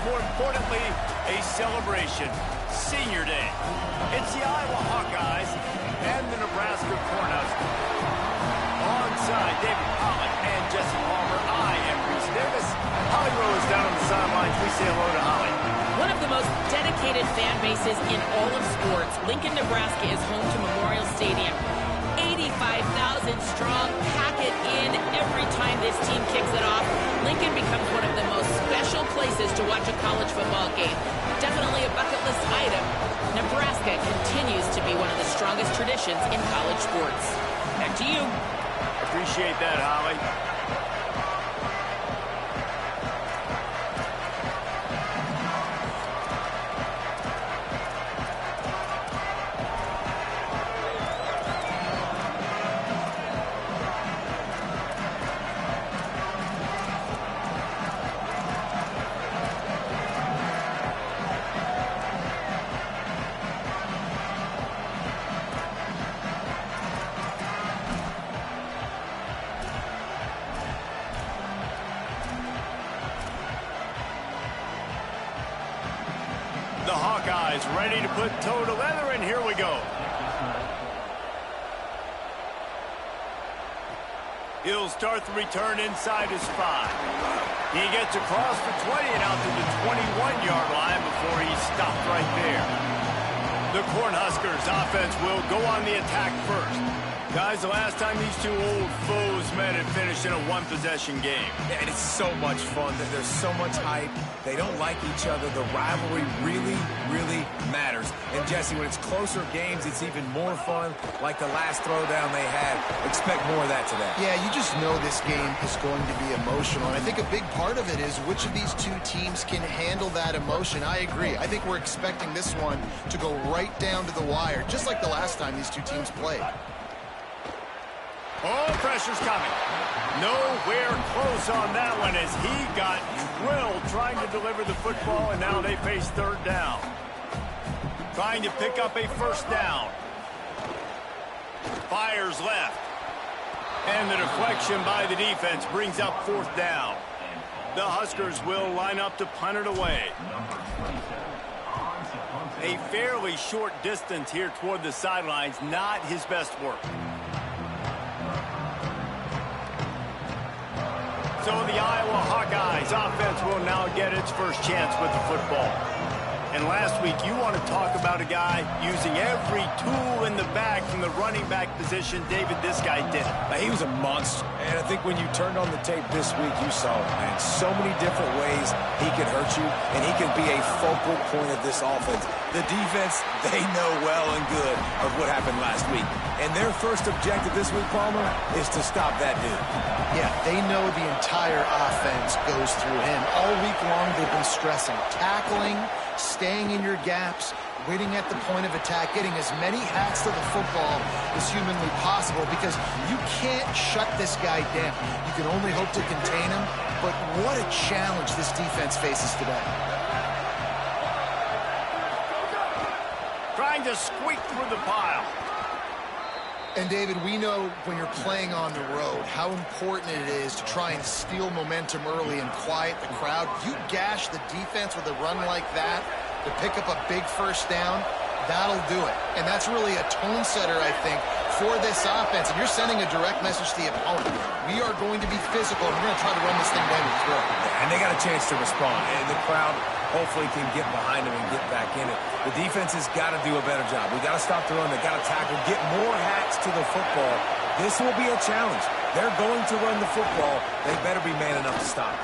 more importantly, a celebration. Senior Day. It's the Iowa Hawkeyes and the Nebraska Cornhuskers. Alongside David Pollock and Jesse Palmer, I am Reese Davis. Holly Rose down on the sidelines. We say hello to Holly. One of the most dedicated fan bases in all of sports, Lincoln, Nebraska is home to Memorial Stadium. 85,000 strong, pack it in every time this team kicks it off. Lincoln becomes one of the most special places to watch a college football game. Definitely a bucket list item. Nebraska continues to be one of the strongest traditions in college sports. Back to you. Appreciate that, Holly. The Hawkeyes ready to put toe to leather, and here we go. He'll start the return inside his 5. He gets across the 20 and out to the 21-yard line before he's stopped right there. The Cornhuskers offense will go on the attack first. Guys, the last time these two old foes met, it finished in a one-possession game. Yeah, and it's so much fun. There's so much hype. They don't like each other. The rivalry really, really matters. And, Jesse, when it's closer games, it's even more fun, like the last throwdown they had. Expect more of that today. Yeah, you just know this game is going to be emotional. And I think a big part of it is which of these two teams can handle that emotion. I agree. I think we're expecting this one to go right down to the wire, just like the last time these two teams played. Oh, pressure's coming. Nowhere close on that one as he got drilled trying to deliver the football, and now they face third down. Trying to pick up a first down. Fires left. And the deflection by the defense brings up fourth down. The Huskers will line up to punt it away. A fairly short distance here toward the sidelines, not his best work. So the Iowa Hawkeyes offense will now get its first chance with the football. And last week, you want to talk about a guy using every tool in the bag from the running back position. David, this guy did it. He was a monster. And I think when you turned on the tape this week, you saw it, man. So many different ways he could hurt you, and he can be a focal point of this offense. The defense, they know well and good of what happened last week. And their first objective this week, Palmer, is to stop that dude. Yeah, they know the entire offense goes through him. All week long, they've been stressing tackling, staying in your gaps, waiting at the point of attack, getting as many hats to the football as humanly possible because you can't shut this guy down. You can only hope to contain him, but what a challenge this defense faces today. Trying to squeak through the pile. And, David, we know when you're playing on the road how important it is to try and steal momentum early and quiet the crowd. You gash the defense with a run like that to pick up a big first down, that'll do it. And that's really a tone setter, I think, for this offense. And you're sending a direct message to the opponent. We are going to be physical, and we're going to try to run this thing down your throat. And they got a chance to respond. And the crowd hopefully can get behind them and get back in it. The defense has got to do a better job. We got to stop the run. They got to tackle, get more hats to the football. This will be a challenge. They're going to run the football. They better be man enough to stop.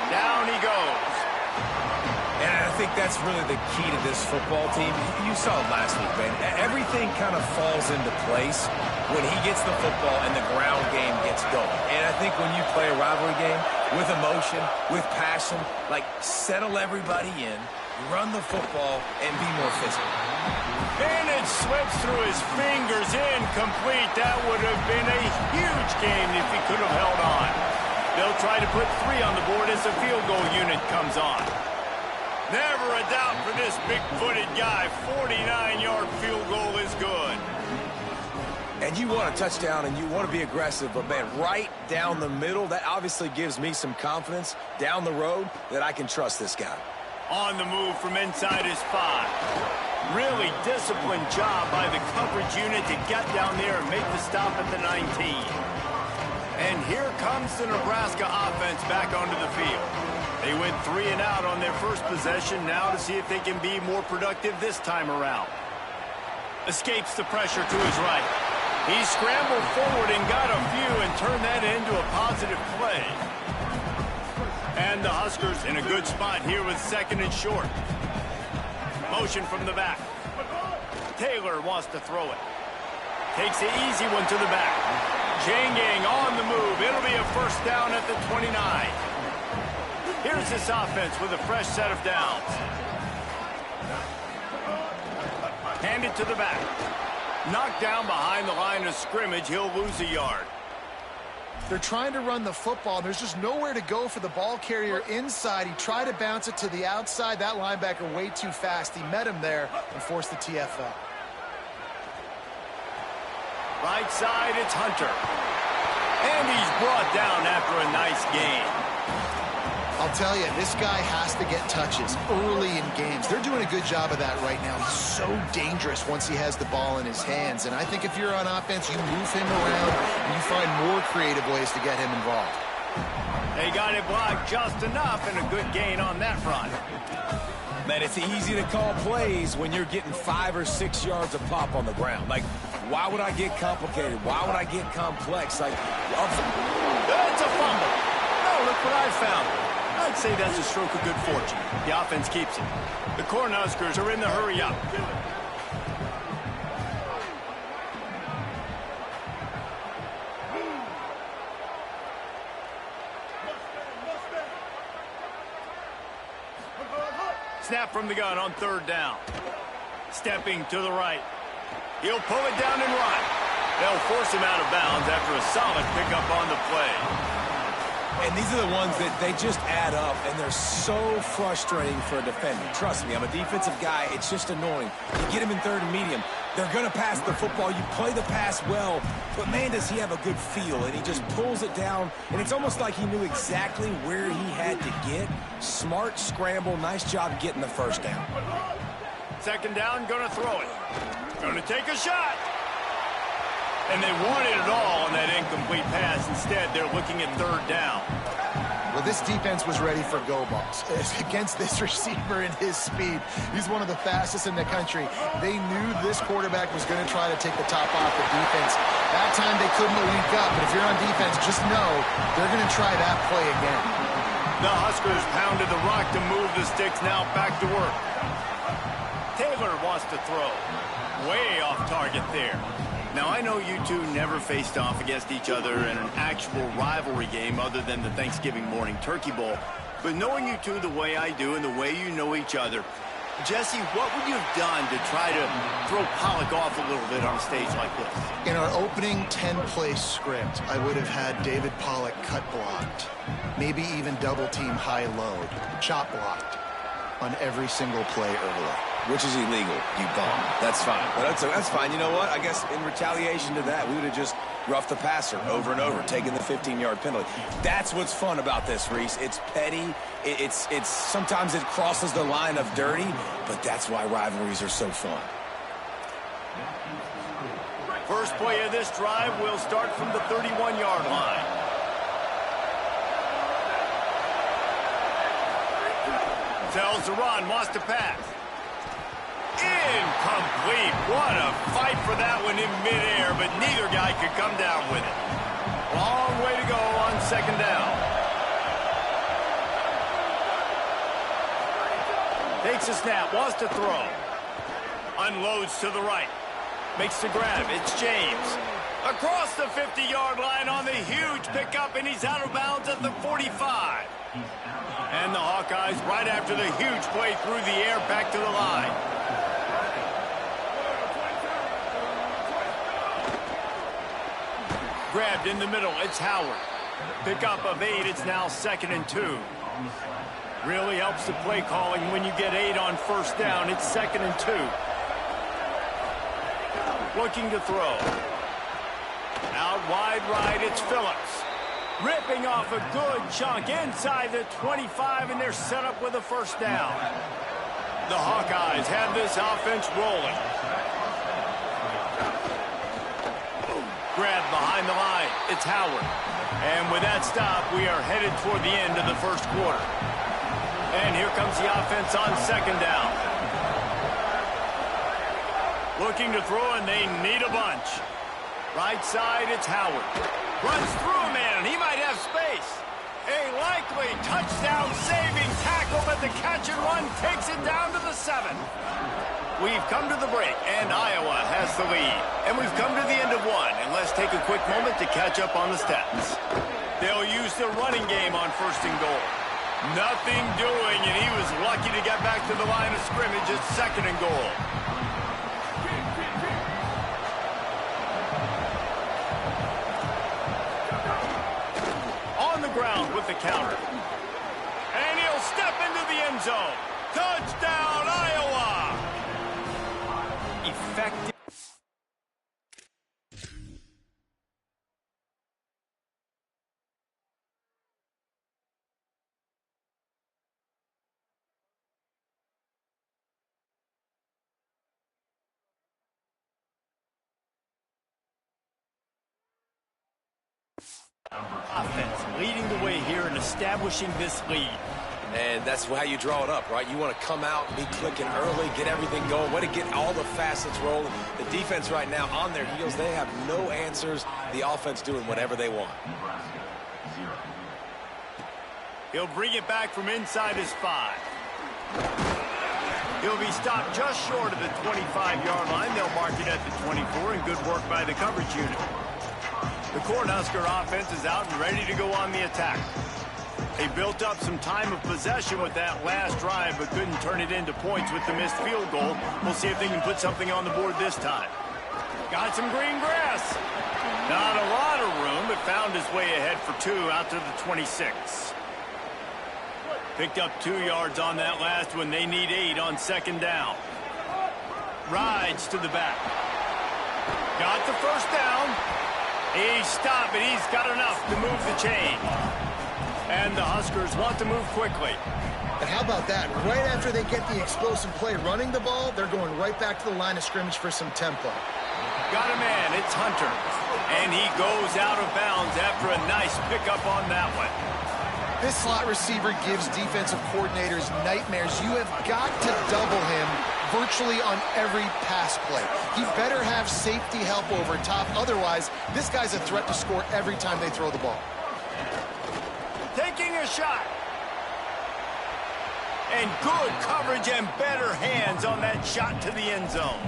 Down he goes. And I think that's really the key to this football team. You saw it last week, man. Everything kind of falls into place when he gets the football and the ground game gets going. And I think when you play a rivalry game with emotion, with passion, like settle everybody in, run the football, and be more physical. And it slips through his fingers, incomplete. That would have been a huge game if he could have held on. They'll try to put 3 on the board as the field goal unit comes on. Never a doubt for this big-footed guy. 49-yard field goal is good. And you want a touchdown and you want to be aggressive, but, man, right down the middle, that obviously gives me some confidence down the road that I can trust this guy. On the move from inside his 5. Really disciplined job by the coverage unit to get down there and make the stop at the 19. And here comes the Nebraska offense back onto the field. They went 3 and out on their first possession, now to see if they can be more productive this time around. Escapes the pressure to his right. He scrambled forward and got a few and turned that into a positive play. And the Huskers in a good spot here with 2nd and short. Motion from the back. Taylor wants to throw it. Takes the easy one to the back. Chain gang on the move. It'll be a first down at the 29. Here's this offense with a fresh set of downs. Handed to the back. Knocked down behind the line of scrimmage. He'll lose a yard. They're trying to run the football. There's just nowhere to go for the ball carrier inside. He tried to bounce it to the outside. That linebacker way too fast. He met him there and forced the TFL. Right side, it's Hunter. And he's brought down after a nice gain. I'll tell you, this guy has to get touches early in games. They're doing a good job of that right now. He's so dangerous once he has the ball in his hands. And I think if you're on offense, you move him around and you find more creative ways to get him involved. They got it blocked just enough and a good gain on that run. Man, it's easy to call plays when you're getting 5 or 6 yards a pop on the ground. Like, why would I get complicated? Why would I get complex? Like, that's a fumble. Oh, look what I found. I'd say that's a stroke of good fortune. The offense keeps it. The Cornhuskers are in the hurry up. Snap from the gun on 3rd down. Stepping to the right. He'll pull it down and run. They'll force him out of bounds after a solid pickup on the play. And these are the ones that they just add up, and they're so frustrating for a defender. Trust me, I'm a defensive guy. It's just annoying. You get him in 3rd and medium. They're going to pass the football. You play the pass well, but, man, does he have a good feel, and he just pulls it down, and it's almost like he knew exactly where he had to get. Smart scramble. Nice job getting the first down. 2nd down, going to throw it. Going to take a shot. And they wanted it all on that incomplete pass. Instead, they're looking at 3rd down. Well, this defense was ready for go balls. Against this receiver and his speed, he's one of the fastest in the country. They knew this quarterback was going to try to take the top off the defense. That time they couldn't link up, but if you're on defense, just know they're going to try that play again. The Huskers pounded the rock to move the sticks. Now back to work. Taylor wants to throw. Way off target there. Now, I know you two never faced off against each other in an actual rivalry game other than the Thanksgiving morning Turkey Bowl. But knowing you two the way I do and the way you know each other, Jesse, what would you have done to try to throw Pollock off a little bit on a stage like this? In our opening 10-play script, I would have had David Pollock cut blocked, maybe even double-team high load, chop blocked on every single play early. Which is illegal, you bum. That's fine. But that's fine. You know what? I guess in retaliation to that, we would have just roughed the passer over and over, taking the 15-yard penalty. That's what's fun about this, Reese. It's petty. It's sometimes it crosses the line of dirty, but that's why rivalries are so fun. First play of this drive will start from the 31-yard line. Tells the run, wants to pass. Incomplete. What a fight for that one in midair, but neither guy could come down with it. Long way to go on 2nd down. Takes a snap, wants to throw. Unloads to the right. Makes the grab. It's James. Across the 50-yard line on the huge pickup, and he's out of bounds at the 45. And the Hawkeyes, right after the huge play through the air, back to the line. Grabbed in the middle, it's Howard. Pickup of 8, it's now 2nd and 2. Really helps the play calling when you get 8 on 1st down. It's 2nd and 2. Looking to throw. Out wide right, it's Phillips. Ripping off a good chunk inside the 25, and they're set up with a first down. The Hawkeyes have this offense rolling. Grab behind the line. It's Howard. And with that stop, we are headed toward the end of the first quarter. And here comes the offense on second down. Looking to throw, and they need a bunch. Right side, it's Howard. Runs through a man, and he might have space. A likely touchdown-saving tackle, but the catch and run takes it down to the 7. We've come to the break, and Iowa has the lead. And we've come to the end of one, and let's take a quick moment to catch up on the stats. They'll use the running game on first and goal. Nothing doing, and he was lucky to get back to the line of scrimmage at second and goal. On the ground with the counter. And he'll step into the end zone. Touchdown, Iowa! Effective. Offense leading the way here and establishing this lead. And that's how you draw it up, right? You want to come out, be clicking early, get everything going, way to get all the facets rolling. The defense right now on their heels, they have no answers. The offense doing whatever they want. He'll bring it back from inside his 5. He'll be stopped just short of the 25-yard line. They'll mark it at the 24, and good work by the coverage unit. The Cornhusker offense is out and ready to go on the attack. They built up some time of possession with that last drive, but couldn't turn it into points with the missed field goal. We'll see if they can put something on the board this time. Got some green grass. Not a lot of room, but found his way ahead for 2 out to the 26. Picked up 2 yards on that last one. They need 8 on second down. Rides to the back. Got the first down. He stopped, but he's got enough to move the chain. And the Huskers want to move quickly. But how about that? Right after they get the explosive play running the ball, they're going right back to the line of scrimmage for some tempo. Got a man, it's Hunter. And he goes out of bounds after a nice pickup on that one. This slot receiver gives defensive coordinators nightmares. You have got to double him virtually on every pass play. He better have safety help over top. Otherwise, this guy's a threat to score every time they throw the ball. Taking a shot. And good coverage and better hands on that shot to the end zone.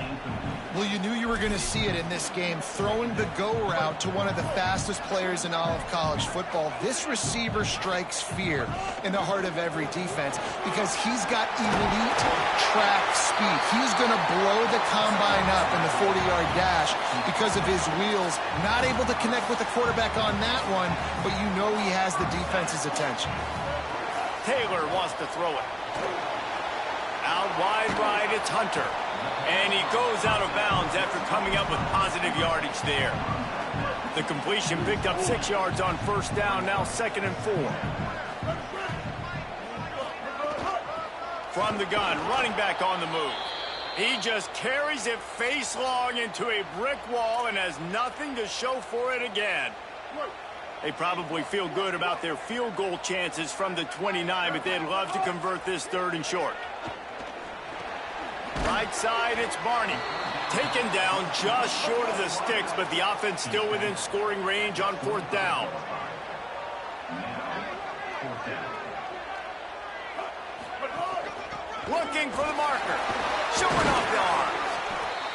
Well, you knew you were going to see it in this game, throwing the go route to one of the fastest players in all of college football. This receiver strikes fear in the heart of every defense because he's got elite track speed. He's going to blow the combine up in the 40-yard dash because of his wheels. Not able to connect with the quarterback on that one, but you know he has the defense's attention. Taylor wants to throw it. Out wide right, it's Hunter. And he goes out of bounds after coming up with positive yardage there. The completion picked up 6 yards on first down, now second and 4. From the gun, running back on the move. He just carries it face long into a brick wall and has nothing to show for it again. They probably feel good about their field goal chances from the 29, but they'd love to convert this 3rd and short. Right side, it's Barney. Taken down just short of the sticks, but the offense still within scoring range on 4th down. Looking for the marker. Showing off the arms.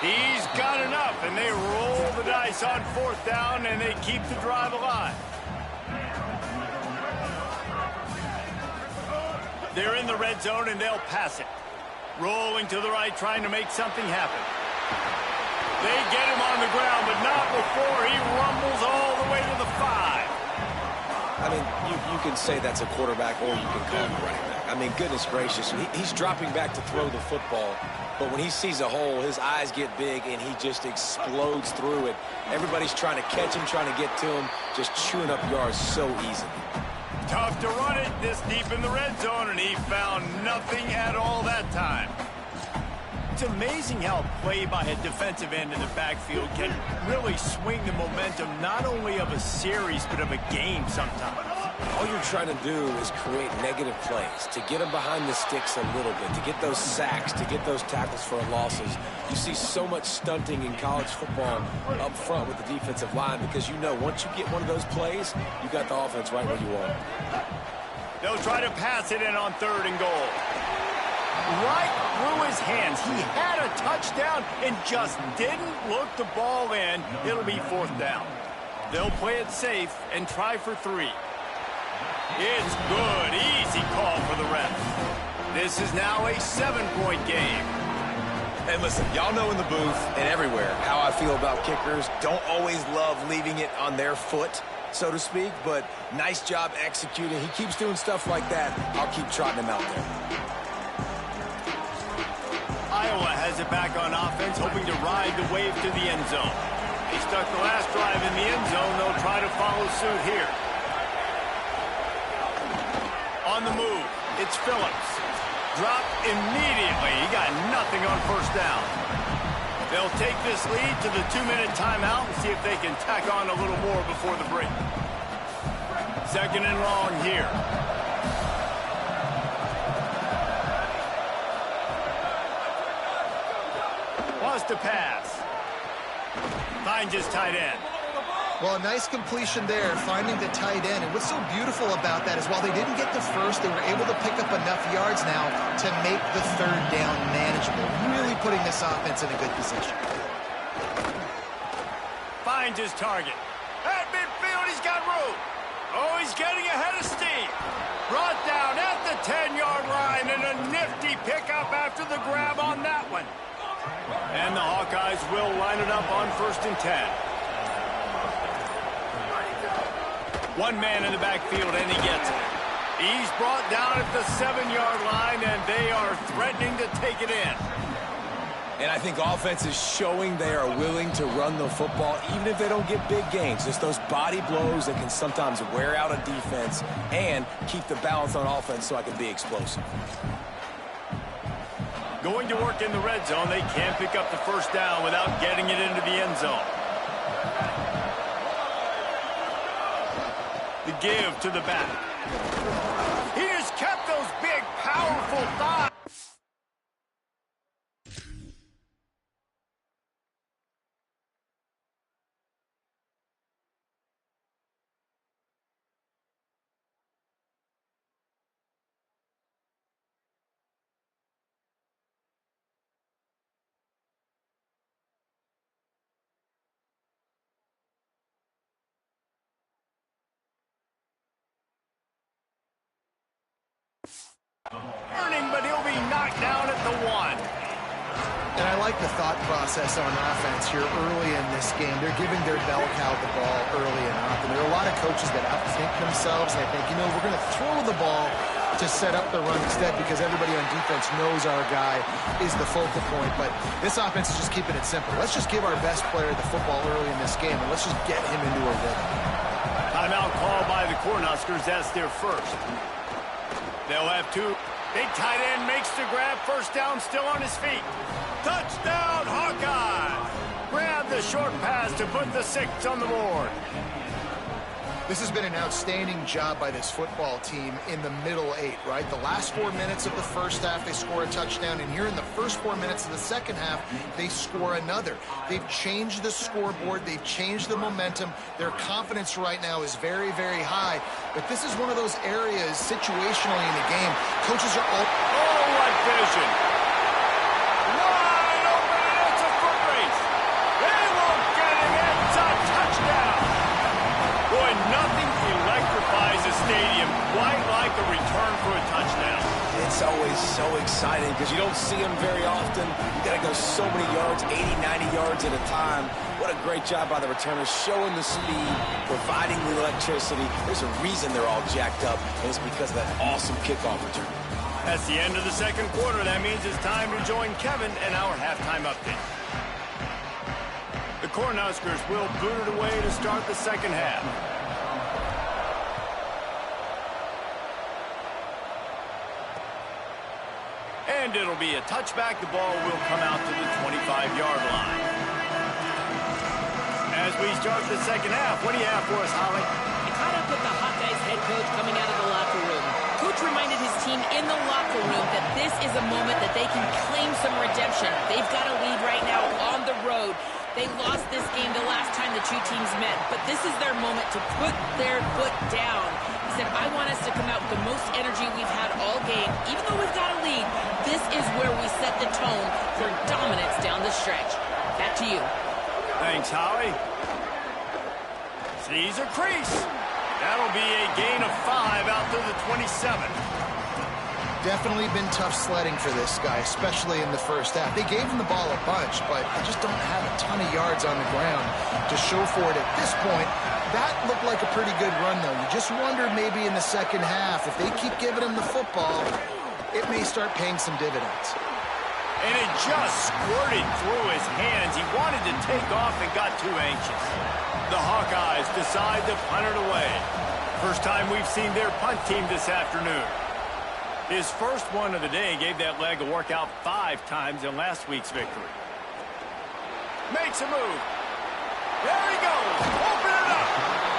He's got enough, and they roll the dice on 4th down, and they keep the drive alive. They're in the red zone, and they'll pass it. Rolling to the right, trying to make something happen. They get him on the ground, but not before he rumbles all the way to the 5. I mean, you can say that's a quarterback or you can call him a running back. I mean, goodness gracious, he's dropping back to throw the football, but when he sees a hole, his eyes get big and he just explodes through it. Everybody's trying to catch him, trying to get to him, just chewing up yards so easily. Tough to run it this deep in the red zone, and he found nothing at all that time. It's amazing how a play by a defensive end in the backfield can really swing the momentum not only of a series but of a game sometimes. All you're trying to do is create negative plays, to get them behind the sticks a little bit, to get those sacks, to get those tackles for losses. You see so much stunting in college football up front with the defensive line because you know once you get one of those plays, you got the offense right where you want it. They'll try to pass it in on 3rd and goal. Right through his hands. He had a touchdown and just didn't look the ball in. It'll be 4th down. They'll play it safe and try for 3. It's good. Easy call for the ref. This is now a 7-point game. And listen, y'all know in the booth and everywhere how I feel about kickers. Don't always love leaving it on their foot, so to speak, but nice job executing. He keeps doing stuff like that. I'll keep trotting him out there. Iowa has it back on offense, hoping to ride the wave to the end zone. They stuck the last drive in the end zone. They'll try to follow suit here. On the move, it's Phillips. Dropped immediately. He got nothing on 1st down. They'll take this lead to the 2-minute timeout and see if they can tack on a little more before the break. 2nd and long here. Wants to pass. Finds his tight end. Well, a nice completion there, finding the tight end. And what's so beautiful about that is while they didn't get the first, they were able to pick up enough yards now to make the 3rd down manageable. Really putting this offense in a good position. Finds his target. At midfield, he's got room. Oh, he's getting ahead of steam. Brought down at the 10-yard line, and a nifty pickup after the grab on that one. And the Hawkeyes will line it up on 1st and 10. One man in the backfield, and he gets it. He's brought down at the 7-yard line, and they are threatening to take it in. And I think offense is showing they are willing to run the football, even if they don't get big gains. Just those body blows that can sometimes wear out a defense and keep the balance on offense so I can be explosive. Going to work in the red zone, they can't pick up the 1st down without getting it into the end zone. The give to the back. He just kept those big, powerful thighs. Earning, but he'll be knocked down at the 1. And I like the thought process on offense here early in this game. They're giving their bell cow the ball early and often. There are a lot of coaches that outthink themselves, and I think, you know, we're going to throw the ball to set up the run instead because everybody on defense knows our guy is the focal point. But this offense is just keeping it simple. Let's just give our best player the football early in this game, and let's just get him into a rhythm. Timeout called by the Cornhuskers. That's their first. They'll have 2. Big tight end makes the grab. 1st down, still on his feet. Touchdown, Hawkeye! Grab the short pass to put the 6 on the board. This has been an outstanding job by this football team in the middle 8, right? The last 4 minutes of the first half, they score a touchdown, and here in the first 4 minutes of the second half, they score another. They've changed the scoreboard. They've changed the momentum. Their confidence right now is very, very high, but this is one of those areas situationally in the game. Coaches are all... Oh, what vision! Wide open, and it's a foot race. They won't get him. It's a touchdown. Boy, nothing electrifies a stadium quite like a return for a touchdown. It's always so exciting because you don't see them very often. You got to go so many yards, 80, 90 yards at a time. What a great job by the returners, showing the speed, providing the electricity. There's a reason they're all jacked up, and it's because of that awesome kickoff return. That's the end of the second quarter. That means it's time to join Kevin and our halftime update. The Cornhuskers will boot it away to start the second half. And it'll be a touchback. The ball will come out to the 25-yard line. As we start the second half, what do you have for us, Holly? I caught up with the Hawkeyes head coach coming out of the locker room. Coach reminded his team in the locker room that this is a moment that they can claim some redemption. They've got a lead right now on the road. They lost this game the last time the two teams met, but this is their moment to put their foot down. He said, I want us to come out with the most energy we've had all game. Even though we've got a lead, this is where we set the tone for dominance down the stretch. Back to you. Thanks, Holly. Sees a crease. That'll be a gain of 5 out to the 27. Definitely been tough sledding for this guy, especially in the first half. They gave him the ball a bunch, but they just don't have a ton of yards on the ground to show for it at this point. That looked like a pretty good run, though. You just wondered maybe in the second half, if they keep giving him the football, it may start paying some dividends. And it just squirted through his hands. He wanted to take off and got too anxious. The Hawkeyes decide to punt it away. First time we've seen their punt team this afternoon. His first one of the day gave that leg a workout 5 times in last week's victory. Makes a move. There he goes. Open it up.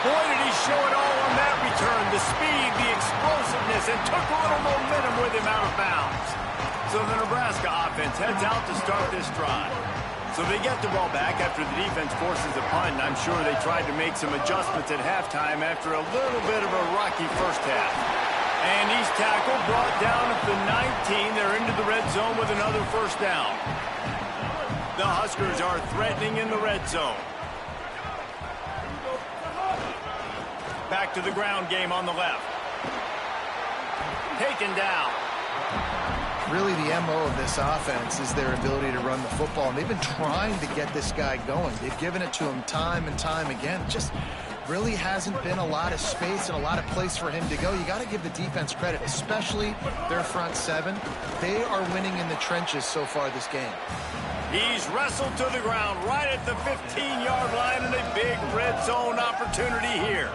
Boy, did he show it all on that return. The speed, the explosiveness, and took a little momentum with him out of bounds. So the Nebraska offense heads out to start this drive. So they get the ball back after the defense forces a punt, and I'm sure they tried to make some adjustments at halftime after a little bit of a rocky first half. And he's tackled, brought down at the 19. They're into the red zone with another first down. The Huskers are threatening in the red zone. Back to the ground game on the left. Taken down. Really, the MO of this offense is their ability to run the football. And they've been trying to get this guy going. They've given it to him time and time again. Just really hasn't been a lot of space and a lot of place for him to go. You got to give the defense credit, especially their front seven. They are winning in the trenches so far this game. He's wrestled to the ground right at the 15-yard line, and a big red zone opportunity here.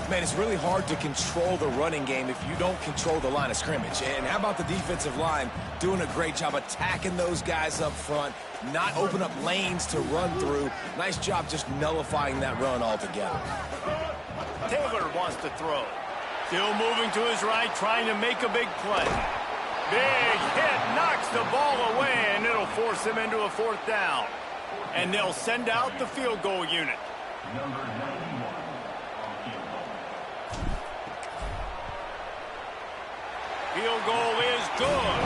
Man, it's really hard to control the running game if you don't control the line of scrimmage. And how about the defensive line doing a great job attacking those guys up front, not open up lanes to run through. Nice job just nullifying that run altogether. Taylor wants to throw. Still moving to his right, trying to make a big play. Big hit, knocks the ball away, and it'll force him into a 4th down. And they'll send out the field goal unit. Field goal is good.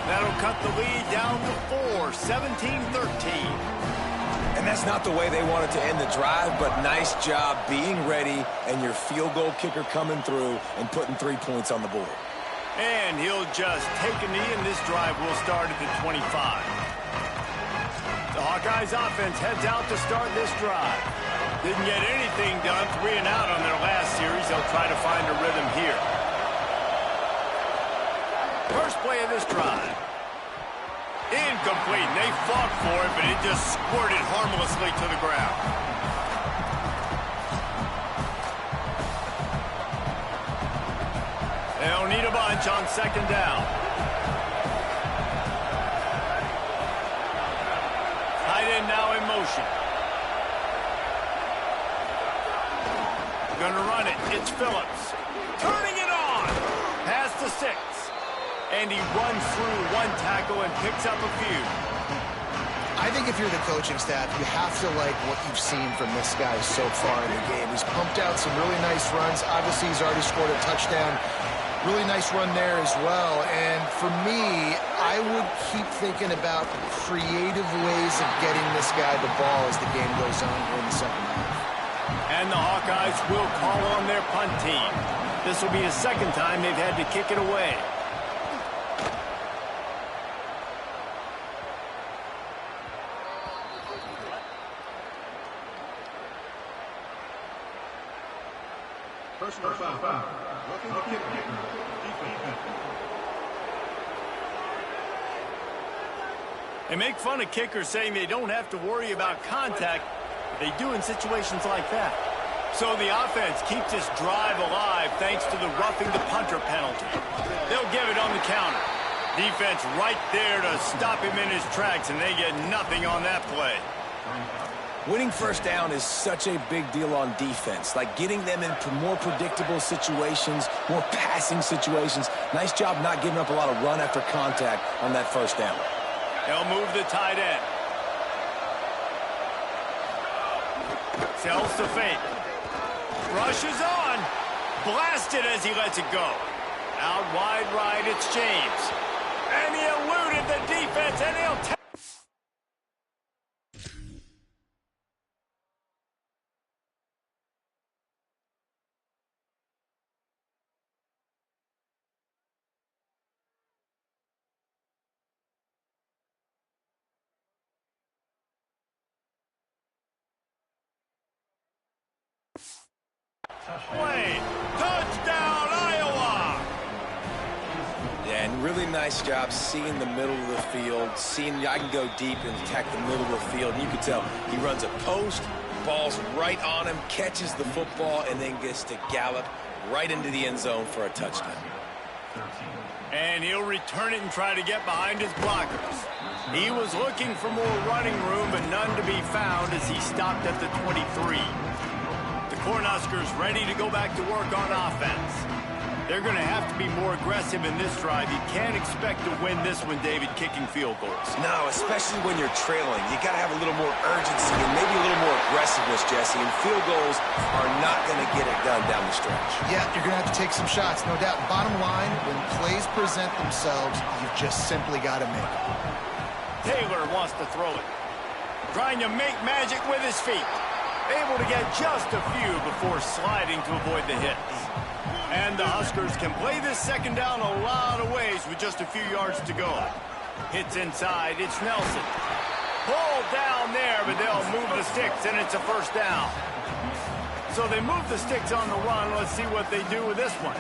That'll cut the lead down to 4, 17-13. And that's not the way they wanted to end the drive, but nice job being ready and your field goal kicker coming through and putting 3 points on the board. And he'll just take a knee, and this drive will start at the 25. The Hawkeyes offense heads out to start this drive. Didn't get anything done, 3 and out on their last series. They'll try to find a rhythm here. First play of this drive. Incomplete. They fought for it, but it just squirted harmlessly to the ground. They'll need a bunch on 2nd down. Tight end now in motion. Gonna run it. It's Phillips. Turning it on. Pass to 6. And he runs through 1 tackle and picks up a few. I think if you're the coaching staff, you have to like what you've seen from this guy so far in the game. He's pumped out some really nice runs. Obviously, he's already scored a touchdown. Really nice run there as well. And for me, I would keep thinking about creative ways of getting this guy the ball as the game goes on here in the second half. And the Hawkeyes will call on their punt team. This will be the 2nd time they've had to kick it away. Personal foul. Roughing the kicker. Defense. They make fun of kickers saying they don't have to worry about contact. They do in situations like that. So the offense keeps this drive alive thanks to the roughing the punter penalty. They'll give it on the counter. Defense right there to stop him in his tracks, and they get nothing on that play. Winning first down is such a big deal on defense, like getting them into more predictable situations, more passing situations. Nice job not giving up a lot of run after contact on that first down. They'll move the tight end. Tells the fake. Rushes on. Blasted as he lets it go. Out wide right, it's James. And he eluded the defense, and he'll take. Play. Touchdown, Iowa! Yeah, and really nice job seeing the middle of the field, seeing I can go deep and attack the middle of the field. And you can tell he runs a post, ball's right on him, catches the football, and then gets to gallop right into the end zone for a touchdown. And he'll return it and try to get behind his blockers. He was looking for more running room, but none to be found as he stopped at the 23. The Cornhuskers ready to go back to work on offense. They're going to have to be more aggressive in this drive. You can't expect to win this one, David, kicking field goals. No, especially when you're trailing. You got to have a little more urgency and maybe a little more aggressiveness, Jesse. And field goals are not going to get it done down the stretch. Yeah, you're going to have to take some shots, no doubt. Bottom line, when plays present themselves, you've just simply got to make them. Taylor wants to throw it. Trying to make magic with his feet. Able to get just a few before sliding to avoid the hits. And the Huskers can play this second down a lot of ways with just a few yards to go. Hits inside, it's Nelson. Pulled down there, but they'll move the sticks, and it's a first down. So they move the sticks on the run. Let's see what they do with this one.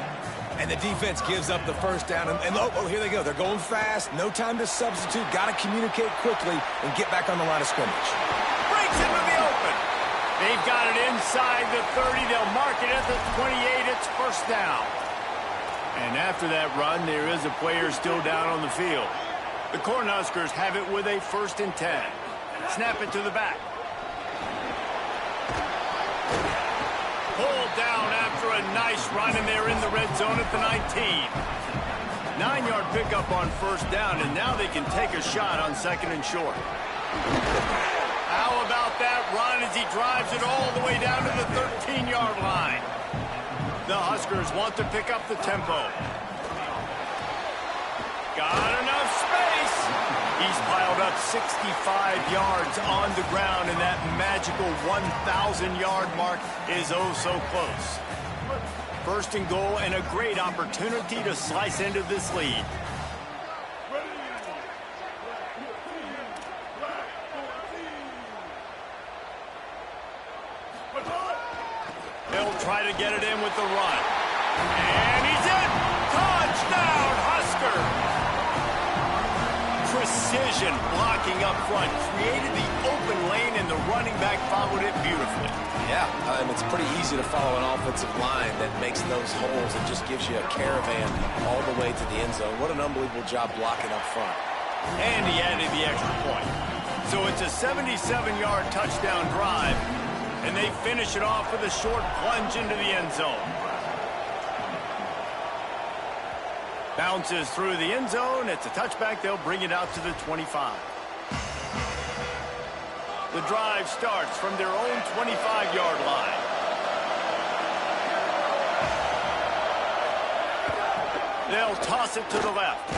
And the defense gives up the first down. And oh, here they go. They're going fast. No time to substitute. Got to communicate quickly and get back on the line of scrimmage. Breaks into the open. They've got it inside the 30. They'll mark it at the 28. It's first down. And after that run, there is a player still down on the field. The Cornhuskers have it with a 1st and 10. Snap it to the back. Pulled down after a nice run, and they're in the red zone at the 19. 9-yard pickup on first down, and now they can take a shot on 2nd and short. How about that run as he drives it all the way down to the 13-yard line? The Huskers want to pick up the tempo. Got enough space. He's piled up 65 yards on the ground, and that magical 1,000-yard mark is oh so close. 1st and goal, and a great opportunity to slice into this lead. They'll try to get it in with the run. And he's in! Touchdown, Husker! Precision blocking up front. Created the open lane, and the running back followed it beautifully. Yeah, it's pretty easy to follow an offensive line that makes those holes and just gives you a caravan all the way to the end zone. What an unbelievable job blocking up front. And he added the extra point. So it's a 77-yard touchdown drive, and they finish it off with a short plunge into the end zone. Bounces through the end zone. It's a touchback. They'll bring it out to the 25. The drive starts from their own 25-yard line. They'll toss it to the left.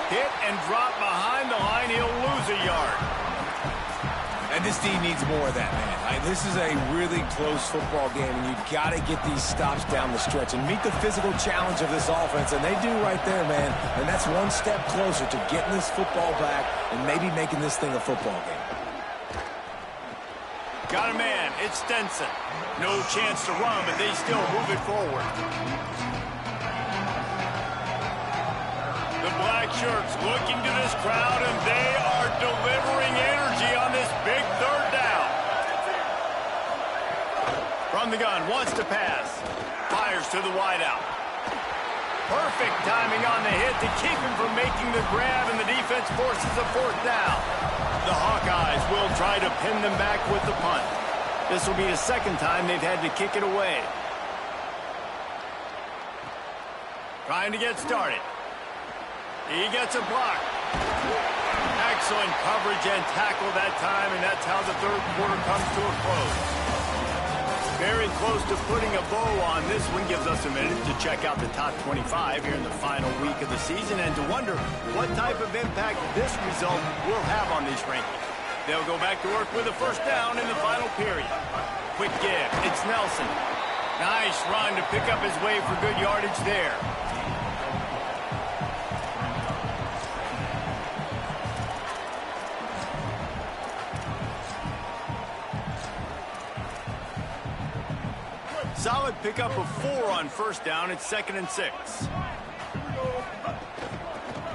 Hit and drop behind the line. He'll lose a yard. And this team needs more of that, man. This is a really close football game, and you've got to get these stops down the stretch and meet the physical challenge of this offense, and they do right there, man. And that's one step closer to getting this football back and maybe making this thing a football game. Got a man. It's Stenson. No chance to run, but they still move it forward. The black shirts looking to this crowd, and they are delivering energy on this big third down. From the gun, wants to pass. Fires to the wideout. Perfect timing on the hit to keep him from making the grab, and the defense forces a fourth down. The Hawkeyes will try to pin them back with the punt. This will be the second time they've had to kick it away. Trying to get started. He gets a block. Excellent coverage and tackle that time, and that's how the third quarter comes to a close. Very close to putting a bow on this one. Gives us a minute to check out the top 25 here in the final week of the season and to wonder what type of impact this result will have on these rankings. They'll go back to work with a first down in the final period. Quick give. It's Nelson. Nice run to pick up his way for good yardage there. Solid pickup of 4 on first down. It's 2nd and 6.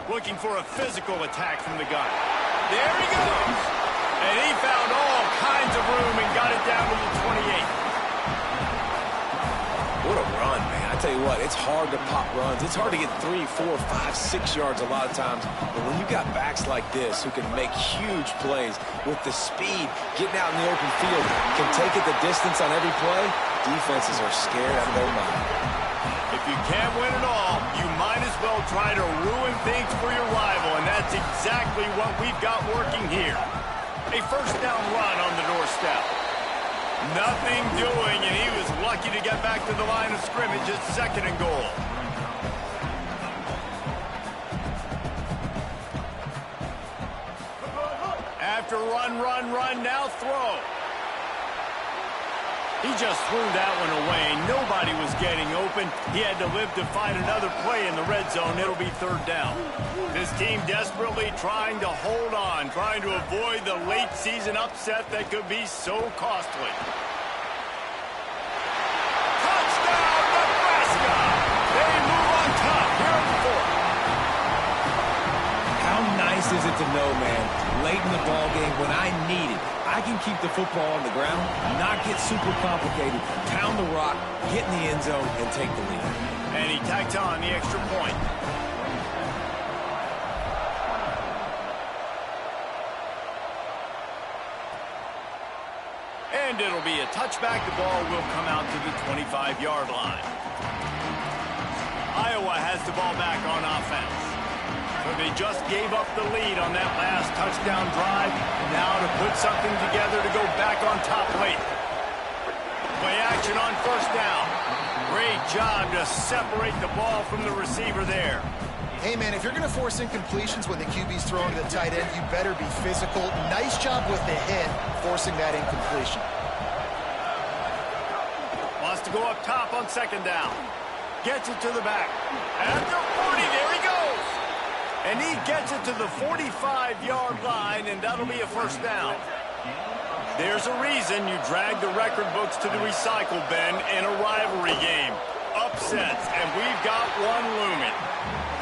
Looking for a physical attack from the gun. There he goes. And he found all kinds of room and got it down to the 28. What a run, man. I tell you what, it's hard to pop runs. It's hard to get 3, 4, 5, 6 yards a lot of times. But when you got backs like this who can make huge plays with the speed, getting out in the open field, can take it the distance on every play, defenses are scared out of their mind. If you can't win it all, you might as well try to ruin things for your rival, and that's exactly what we've got working here. A first down run on the doorstep. Nothing doing, and he was lucky to get back to the line of scrimmage at 2nd and goal. After run, now throw. He just threw that one away. Nobody was getting open. He had to live to find another play in the red zone. It'll be 3rd down. This team desperately trying to hold on, trying to avoid the late season upset that could be so costly. Touchdown, Nebraska! They move on top here in the 4th. How nice is it to know, man, late in the ball game when I need it, I can keep the football on the ground, not get super complicated, pound the rock, get in the end zone, and take the lead. And he tacked on the extra point. And it'll be a touchback. The ball will come out to the 25-yard line. Iowa has the ball back on offense. So they just gave up the lead on that last touchdown drive. Now to put something together to go back on top late. Play action on first down. Great job to separate the ball from the receiver there. Hey, man, if you're going to force incompletions when the QB's throwing to the tight end, you better be physical. Nice job with the hit, forcing that incompletion. Wants to go up top on 2nd down. Gets it to the back. At the 40, there he goes. And he gets it to the 45-yard line, and that'll be a first down. There's a reason you drag the record books to the recycle bin in a rivalry game. Upsets, and we've got one looming.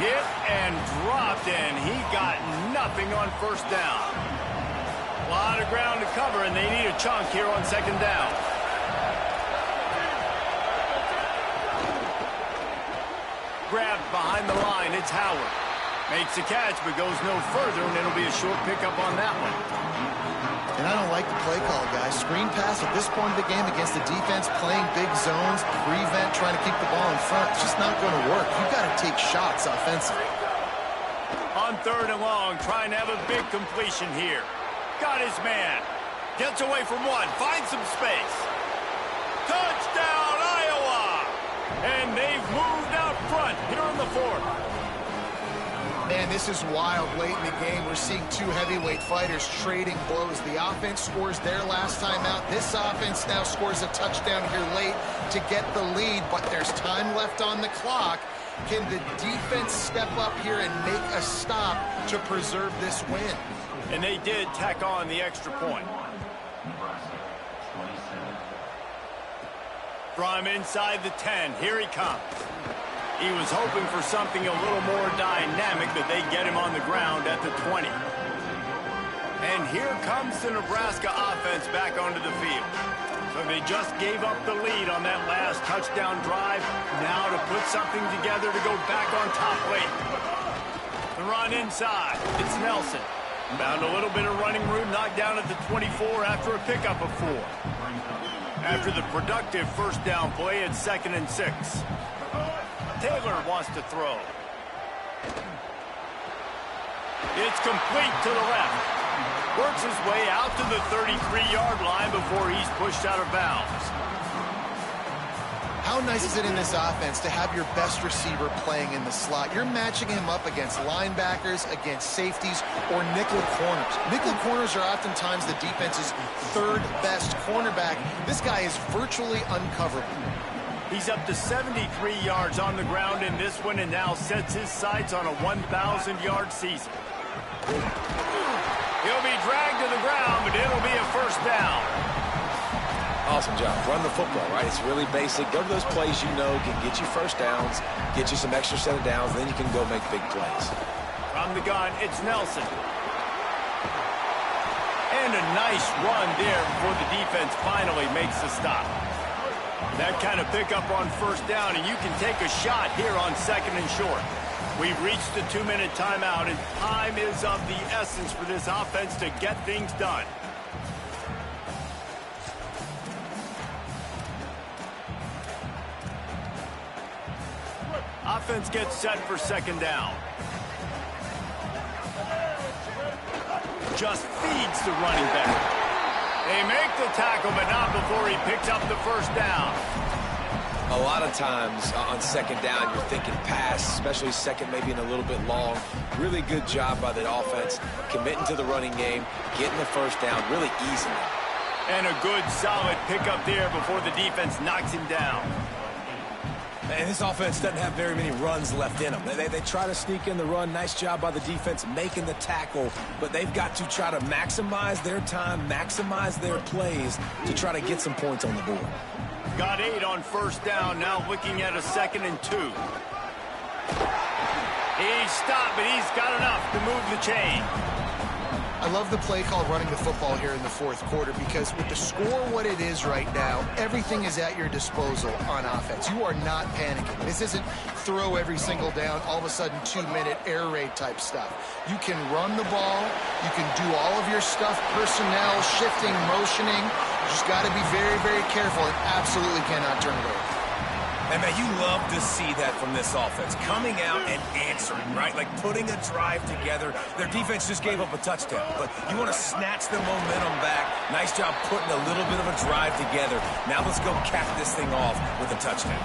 Hit and dropped, and he got nothing on first down. A lot of ground to cover, and they need a chunk here on 2nd down. Grabbed behind the line, it's Howard. Makes the catch, but goes no further, and it'll be a short pickup on that one. And I don't like the play call, guys. Screen pass at this point of the game against the defense, playing big zones, prevent, trying to keep the ball in front. It's just not going to work. You've got to take shots offensively. On 3rd and long, trying to have a big completion here. Got his man. Gets away from one. Finds some space. Touchdown, Iowa! And they've moved out front here in the 4th. Man, this is wild late in the game. We're seeing two heavyweight fighters trading blows. The offense scores their last time out. This offense now scores a touchdown here late to get the lead, but there's time left on the clock. Can the defense step up here and make a stop to preserve this win? And they did tack on the extra point. From inside the 10, here he comes. He was hoping for something a little more dynamic, that they get him on the ground at the 20. And here comes the Nebraska offense back onto the field. So they just gave up the lead on that last touchdown drive. Now to put something together to go back on top late. The run inside. It's Nelson. Found a little bit of running room, knocked down at the 24 after a pickup of 4. After the productive first down play, it's 2nd and 6. Taylor wants to throw. It's complete to the left. Works his way out to the 33-yard line before he's pushed out of bounds. How nice is it in this offense to have your best receiver playing in the slot? You're matching him up against linebackers, against safeties, or nickel corners. Nickel corners are oftentimes the defense's 3rd best cornerback. This guy is virtually uncoverable. He's up to 73 yards on the ground in this one and now sets his sights on a 1,000-yard season. He'll be dragged to the ground, but it'll be a first down. Awesome job. Run the football, right? It's really basic. Go to those plays you know can get you first downs, get you some extra set of downs, then you can go make big plays. From the gun, it's Nelson. And a nice run there before the defense finally makes the stop. That kind of pickup on first down, and you can take a shot here on 2nd and short. We've reached the 2-minute timeout, and time is of the essence for this offense to get things done. Offense gets set for 2nd down. Just feeds the running back. They make the tackle, but not before he picks up the first down. A lot of times on 2nd down, you're thinking pass, especially 2nd maybe in a little bit long. Really good job by the offense, committing to the running game, getting the first down, really easily. And a good, solid pickup there before the defense knocks him down. And this offense doesn't have very many runs left in them. They try to sneak in the run. Nice job by the defense making the tackle. But they've got to try to maximize their time, maximize their plays to try to get some points on the board. Got 8 on first down, now looking at a 2nd and 2. He's stopped, but he's got enough to move the chain. I love the play call running the football here in the 4th quarter because with the score what it is right now, everything is at your disposal on offense. You are not panicking. This isn't throw every single down, all of a sudden 2-minute air raid type stuff. You can run the ball. You can do all of your stuff, personnel, shifting, motioning. You just got to be very, very careful and absolutely cannot turn it over. And, man, you love to see that from this offense. Coming out and answering, right? Like putting a drive together. Their defense just gave up a touchdown, but you want to snatch the momentum back. Nice job putting a little bit of a drive together. Now let's go cap this thing off with a touchdown.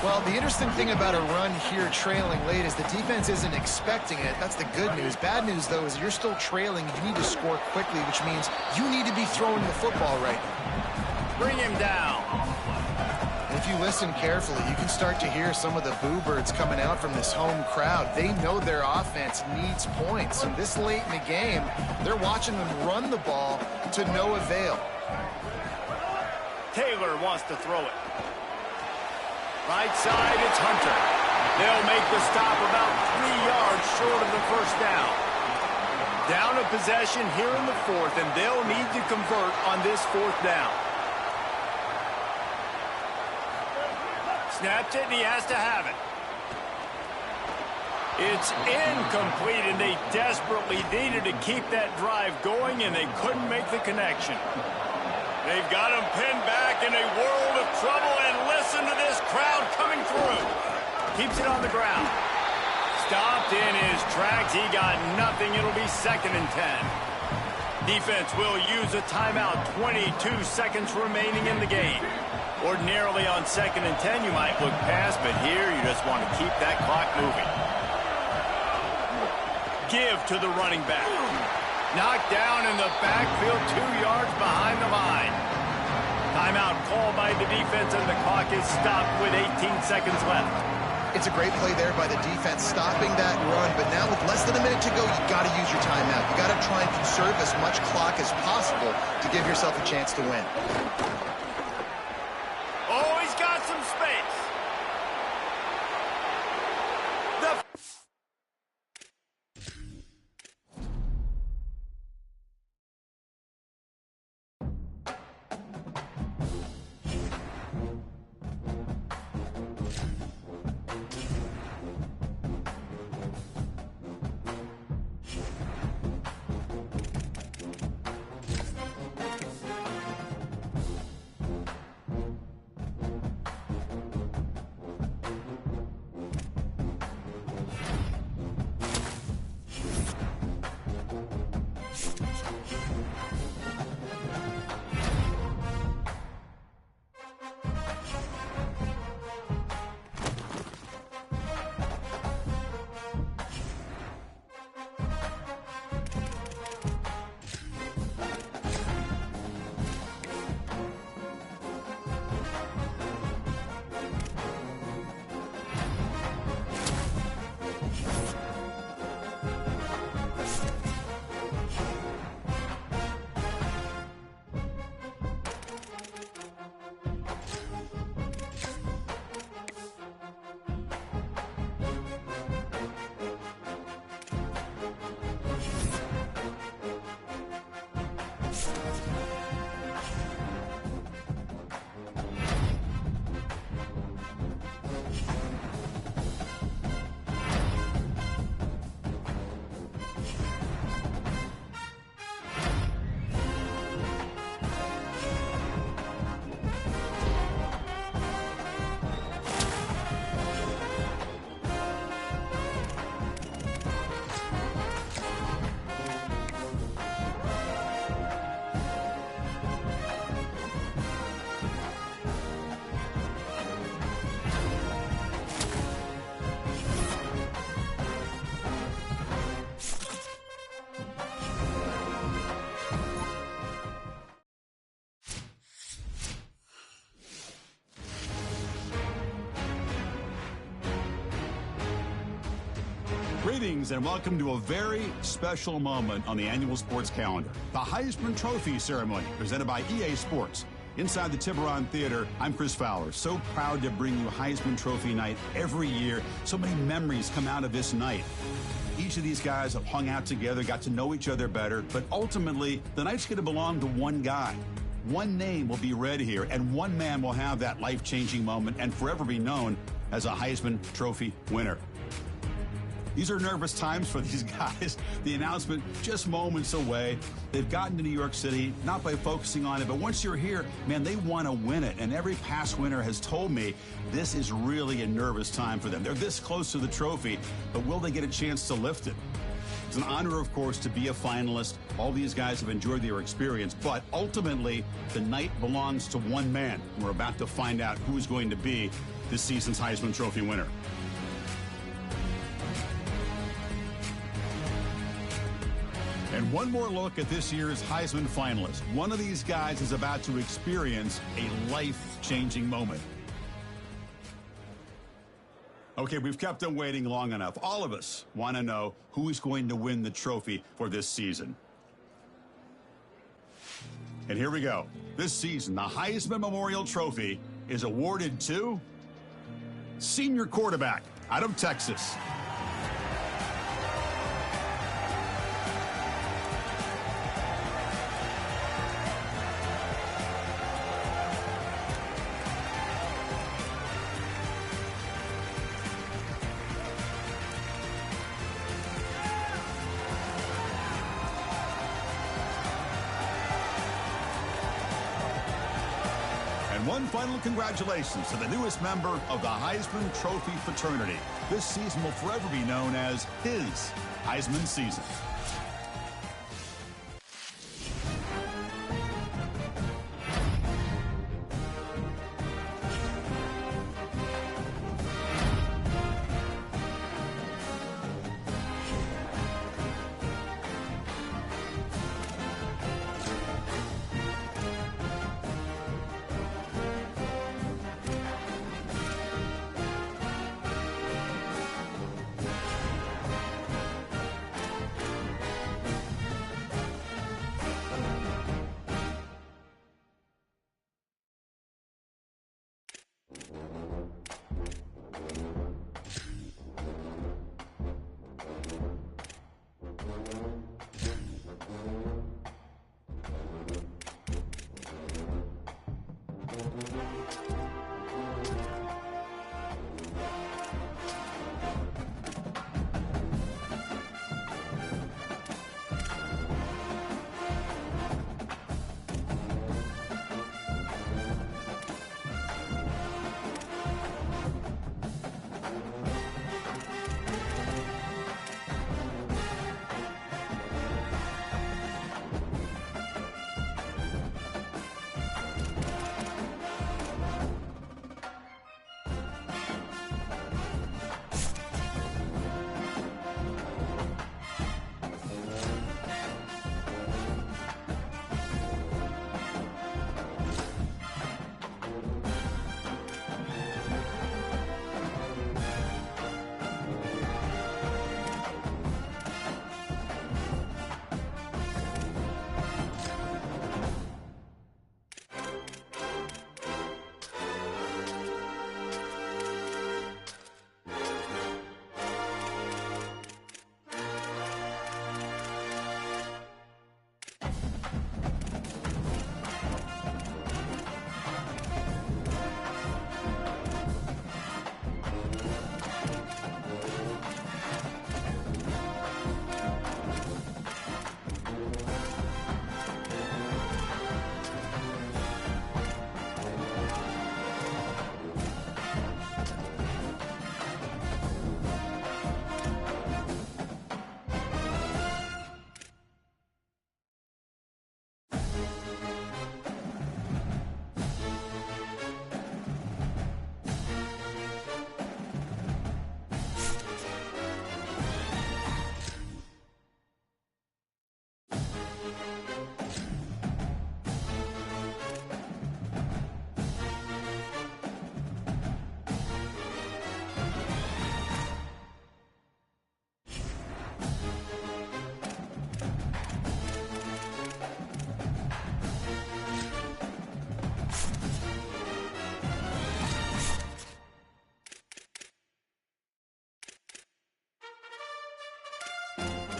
Well, the interesting thing about a run here trailing late is the defense isn't expecting it. That's the good news. Bad news, though, is you're still trailing. You need to score quickly, which means you need to be throwing the football right now. Bring him down. If you listen carefully, you can start to hear some of the boo birds coming out from this home crowd. They know their offense needs points. And this late in the game, they're watching them run the ball to no avail. Taylor wants to throw it. Right side, it's Hunter. They'll make the stop about 3 yards short of the first down. Down a possession here in the 4th, and they'll need to convert on this 4th down. Snapped it, and he has to have it. It's incomplete, and they desperately needed to keep that drive going, and they couldn't make the connection. They've got him pinned back in a world of trouble, and listen to this crowd coming through. Keeps it on the ground. Stopped in his tracks. He got nothing. It'll be 2nd and 10. Defense will use a timeout. 22 seconds remaining in the game. Ordinarily on 2nd and 10, you might look past, but here you just want to keep that clock moving. Give to the running back. Knocked down in the backfield, 2 yards behind the line. Timeout called by the defense, and the clock is stopped with 18 seconds left. It's a great play there by the defense, stopping that run. But now with less than a minute to go, you got to use your timeout. You got to try and conserve as much clock as possible to give yourself a chance to win. Greetings and welcome to a very special moment on the annual sports calendar. The Heisman Trophy ceremony presented by EA Sports. Inside the Tiburon Theater, I'm Chris Fowler. So proud to bring you Heisman Trophy night every year. So many memories come out of this night. Each of these guys have hung out together, got to know each other better, but ultimately, the night's going to belong to one guy. One name will be read here, and one man will have that life-changing moment and forever be known as a Heisman Trophy winner. These are nervous times for these guys. The announcement just moments away. They've gotten to New York City, not by focusing on it, but once you're here, man, they want to win it. And every past winner has told me this is really a nervous time for them. They're this close to the trophy, but will they get a chance to lift it? It's an honor, of course, to be a finalist. All these guys have enjoyed their experience, but ultimately, the night belongs to one man. We're about to find out who is going to be this season's Heisman Trophy winner. And one more look at this year's Heisman finalist. One of these guys is about to experience a life-changing moment. Okay, we've kept them waiting long enough. All of us want to know who is going to win the trophy for this season. And here we go. This season, the Heisman Memorial Trophy is awarded to senior quarterback out of Texas. One final congratulations to the newest member of the Heisman Trophy fraternity. This season will forever be known as his Heisman season.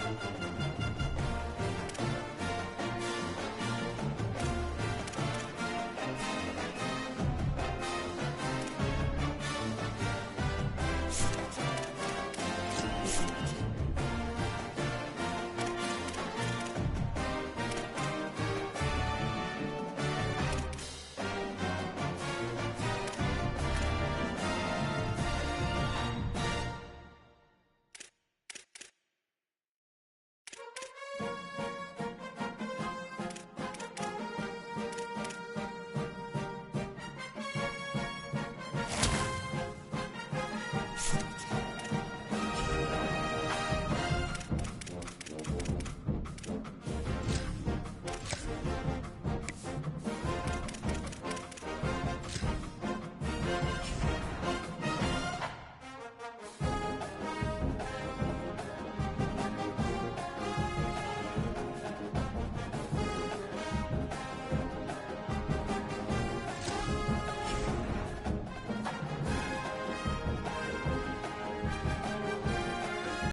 Bye.